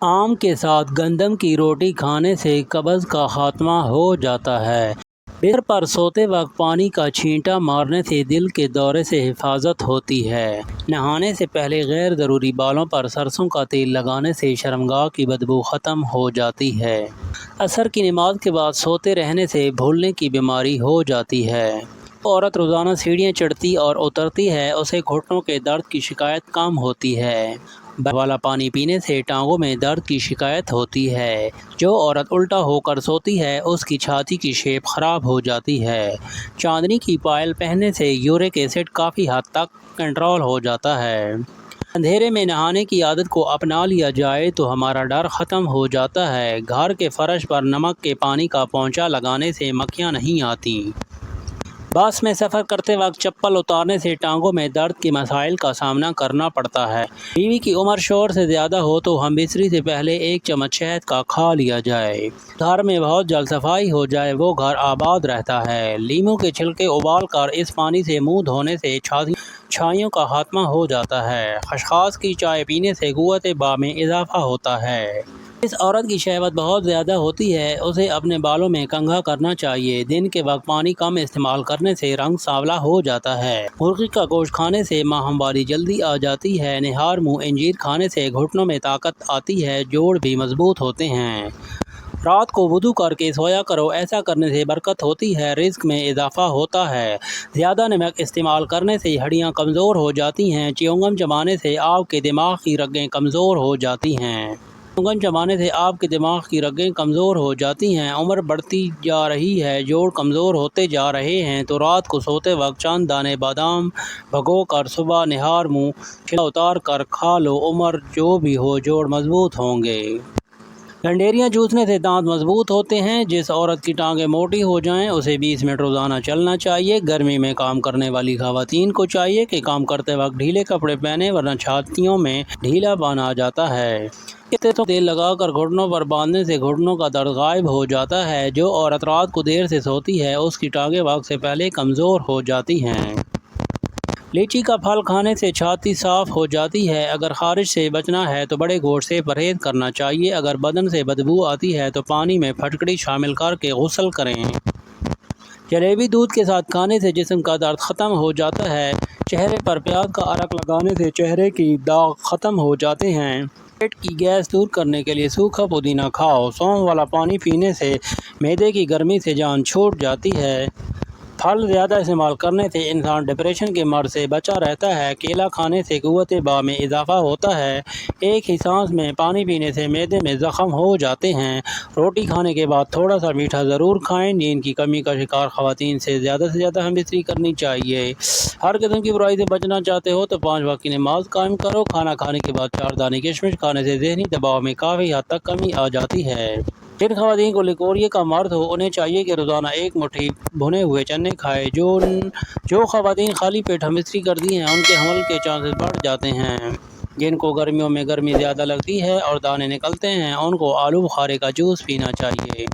آم کے ساتھ گندم کی روٹی کھانے سے قبض کا خاتمہ ہو جاتا ہے۔ بستر پر سوتے وقت پانی کا چھینٹا مارنے سے دل کے دورے سے حفاظت ہوتی ہے۔ نہانے سے پہلے غیر ضروری بالوں پر سرسوں کا تیل لگانے سے شرمگاہ کی بدبو ختم ہو جاتی ہے۔ عصر کی نماز کے بعد سوتے رہنے سے بھولنے کی بیماری ہو جاتی ہے۔ عورت روزانہ سیڑھیاں چڑھتی اور اترتی ہے، اسے گھٹنوں کے درد کی شکایت کم ہوتی ہے۔ برف والا پانی پینے سے ٹانگوں میں درد کی شکایت ہوتی ہے۔ جو عورت الٹا ہو کر سوتی ہے اس کی چھاتی کی شیپ خراب ہو جاتی ہے۔ چاندنی کی پائل پہننے سے یورک ایسڈ کافی حد تک کنٹرول ہو جاتا ہے۔ اندھیرے میں نہانے کی عادت کو اپنا لیا جائے تو ہمارا ڈر ختم ہو جاتا ہے۔ گھر کے فرش پر نمک کے پانی کا پونچھا لگانے سے مکھیاں نہیں آتی۔ بس میں سفر کرتے وقت چپل اتارنے سے ٹانگوں میں درد کے مسائل کا سامنا کرنا پڑتا ہے۔ بیوی کی عمر شوہر سے زیادہ ہو تو ہم بستری سے پہلے 1 چمچ شہد کا کھا لیا جائے۔ گھر میں بہت جلد صفائی ہو جائے وہ گھر آباد رہتا ہے۔ لیموں کے چھلکے ابال کر اس پانی سے منہ دھونے سے چھائیوں کا خاتمہ ہو جاتا ہے۔ خسخاس کی چائے پینے سے قوت با میں اضافہ ہوتا ہے۔ جس عورت کی شہوت بہت زیادہ ہوتی ہے اسے اپنے بالوں میں کنگھا کرنا چاہیے۔ دن کے وقت پانی کم استعمال کرنے سے رنگ سانولا ہو جاتا ہے۔ مرغی کا گوشت کھانے سے ماہواری جلدی آ جاتی ہے۔ نہار منہ انجیر کھانے سے گھٹنوں میں طاقت آتی ہے، جوڑ بھی مضبوط ہوتے ہیں۔ رات کو وضو کر کے سویا کرو، ایسا کرنے سے برکت ہوتی ہے، رزق میں اضافہ ہوتا ہے۔ زیادہ نمک استعمال کرنے سے ہڈیاں کمزور ہو جاتی ہیں۔ چیونگم چبانے سے آپ کے دماغ کی رگیں کمزور ہو جاتی ہیں۔ چیونگم چبانے سے آپ کے دماغ کی رگیں کمزور ہو جاتی ہیں۔ عمر بڑھتی جا رہی ہے، جوڑ کمزور ہوتے جا رہے ہیں تو رات کو سوتے وقت چند دانے بادام بھگو کر صبح نہار منہ چھلکا اتار کر کھا لو، عمر جو بھی ہو جوڑ مضبوط ہوں گے۔ ڈنڈیریاں چوسنے سے دانت مضبوط ہوتے ہیں۔ جس عورت کی ٹانگیں موٹی ہو جائیں اسے 20 منٹ روزانہ چلنا چاہیے۔ گرمی میں کام کرنے والی خواتین کو چاہیے کہ کام کرتے وقت ڈھیلے کپڑے پہنیں ورنہ چھاتیوں میں ڈھیلا پن آ جاتا ہے۔ تیل لگا کر گھٹنوں پر باندھنے سے گھٹنوں کا درد غائب ہو جاتا ہے۔ جو عورت رات کو دیر سے سوتی ہے اس کی ٹانگیں وقت سے پہلے کمزور ہو جاتی ہیں۔ لیچی کا پھل کھانے سے چھاتی صاف ہو جاتی ہے۔ اگر خارش سے بچنا ہے تو بڑے گوشت سے پرہیز کرنا چاہیے۔ اگر بدن سے بدبو آتی ہے تو پانی میں پھٹکڑی شامل کر کے غسل کریں۔ جلیبی دودھ کے ساتھ کھانے سے جسم کا درد ختم ہو جاتا ہے۔ چہرے پر پیاز کا عرق لگانے سے چہرے کی داغ ختم ہو جاتے ہیں۔ پیٹ کی گیس دور کرنے کے لیے سوکھا پودینہ کھاؤ۔ سونف والا پانی پینے سے معدے کی گرمی سے جان چھوٹ جاتی ہے۔ پھل زیادہ استعمال کرنے سے انسان ڈپریشن کے مرض سے بچا رہتا ہے۔ کیلا کھانے سے قوت با میں اضافہ ہوتا ہے۔ ایک ہی سانس میں پانی پینے سے معدے میں زخم ہو جاتے ہیں۔ روٹی کھانے کے بعد تھوڑا سا میٹھا ضرور کھائیں۔ نیند کی کمی کا شکار خواتین سے زیادہ ہم بستری کرنی چاہیے۔ ہر قسم کی برائی سے بچنا چاہتے ہو تو 5 وقت کی نماز قائم کرو۔ کھانا کھانے کے بعد 4 دانے کشمش کھانے سے ذہنی دباؤ میں کافی حد تک کمی آ جاتی ہے۔ جن خواتین کو لیکوریا کا مرض ہو انہیں چاہیے کہ روزانہ 1 مٹھی بھنے ہوئے چنے کھائیں۔ جو خواتین خالی پیٹ ہم بستری کرتی ہیں ان کے حمل کے چانسز بڑھ جاتے ہیں۔ جن کو گرمیوں میں گرمی زیادہ لگتی ہے اور دانے نکلتے ہیں ان کو آلو بخارے کا جوس پینا چاہیے۔